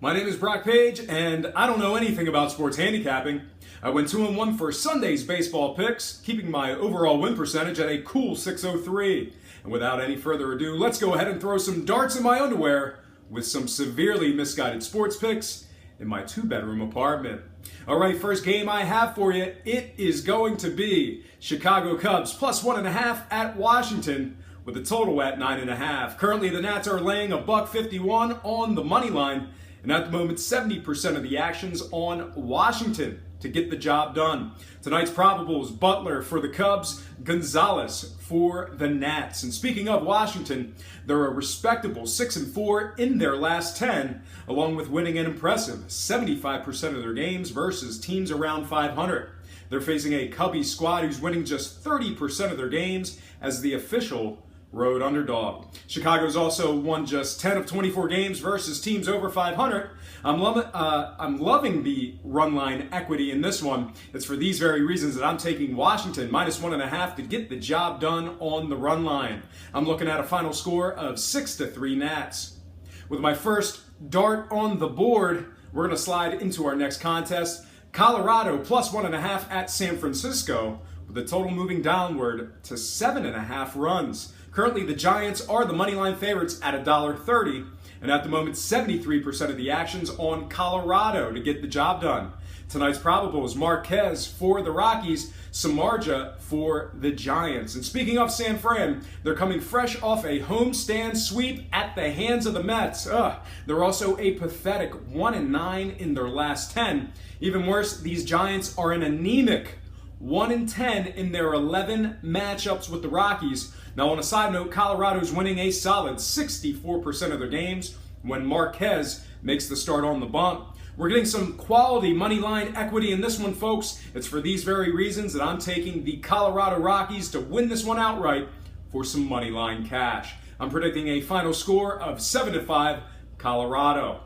My name is Brock Page, and I don't know anything about sports handicapping. I went 2-1 for Sunday's baseball picks, keeping my overall win percentage at a cool 603. And without any further ado, let's go ahead and throw some darts in my underwear with some severely misguided sports picks in my 2-bedroom apartment. All right, first game I have for you, it is going to be Chicago Cubs plus 1.5 at Washington with a total at 9.5. Currently, the Nats are laying $1.51 on the money line. And at the moment, 70% of the action's on Washington to get the job done. Tonight's probables, Butler for the Cubs, Gonzalez for the Nats. And speaking of Washington, they're a respectable 6-4 in their last 10, along with winning an impressive 75% of their games versus teams around 500. They're facing a Cubby squad who's winning just 30% of their games as the official road underdog. Chicago's also won just 10 of 24 games versus teams over 500. I'm loving the Runline equity in this one. It's for these very reasons that I'm taking Washington minus 1.5 to get the job done on the run line. I'm looking at a final score of 6-3 Nats. With my first dart on the board, we're going to slide into our next contest. Colorado plus 1.5 at San Francisco, with the total moving downward to 7.5 runs. Currently, the Giants are the moneyline favorites at $1.30, and at the moment, 73% of the action's on Colorado to get the job done. Tonight's probables, Marquez for the Rockies, Samardzija for the Giants. And speaking of San Fran, they're coming fresh off a homestand sweep at the hands of the Mets. They're also a pathetic 1-9 in their last 10. Even worse, these Giants are an anemic 1-10 in their 11 matchups with the Rockies. Now, on a side note, Colorado's winning a solid 64% of their games when Marquez makes the start on the bump. We're getting some quality money line equity in this one, folks. It's for these very reasons that I'm taking the Colorado Rockies to win this one outright for some money line cash. I'm predicting a final score of 7-5 Colorado.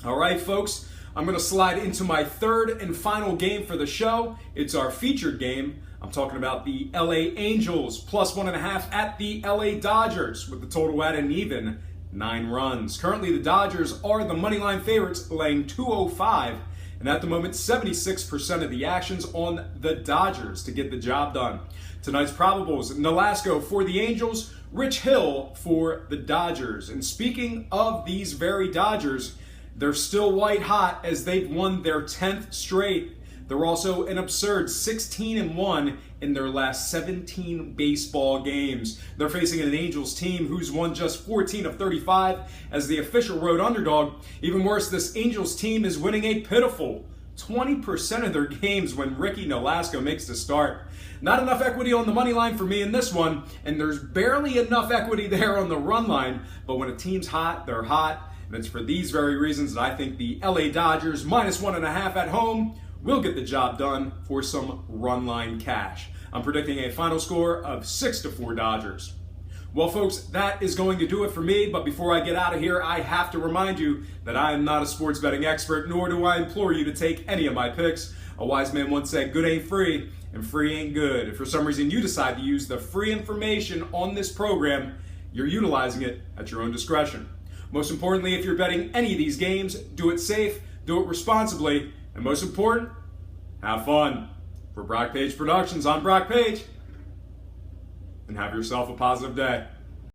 All right, folks. I'm going to slide into my third and final game for the show. It's our featured game. I'm talking about the LA Angels plus 1.5 at the LA Dodgers with the total at an even 9 runs. Currently, the Dodgers are the moneyline favorites, laying 205, and at the moment, 76% of the action's on the Dodgers to get the job done. Tonight's probables, Nolasco for the Angels, Rich Hill for the Dodgers. And speaking of these very Dodgers, they're still white hot as they've won their 10th straight. They're also an absurd 16-1 in their last 17 baseball games. They're facing an Angels team who's won just 14 of 35 as the official road underdog. Even worse, this Angels team is winning a pitiful 20% of their games when Ricky Nolasco makes the start. Not enough equity on the money line for me in this one, and there's barely enough equity there on the run line. But when a team's hot, they're hot. And it's for these very reasons that I think the LA Dodgers minus 1.5 at home will get the job done for some run line cash. I'm predicting a final score of 6-4 Dodgers. Well, folks, that is going to do it for me. But before I get out of here, I have to remind you that I am not a sports betting expert, nor do I implore you to take any of my picks. A wise man once said, good ain't free, and free ain't good. If for some reason you decide to use the free information on this program, you're utilizing it at your own discretion. Most importantly, if you're betting any of these games, do it safe, do it responsibly, and most important, have fun. For Brock Page Productions, I'm Brock Page, and have yourself a positive day.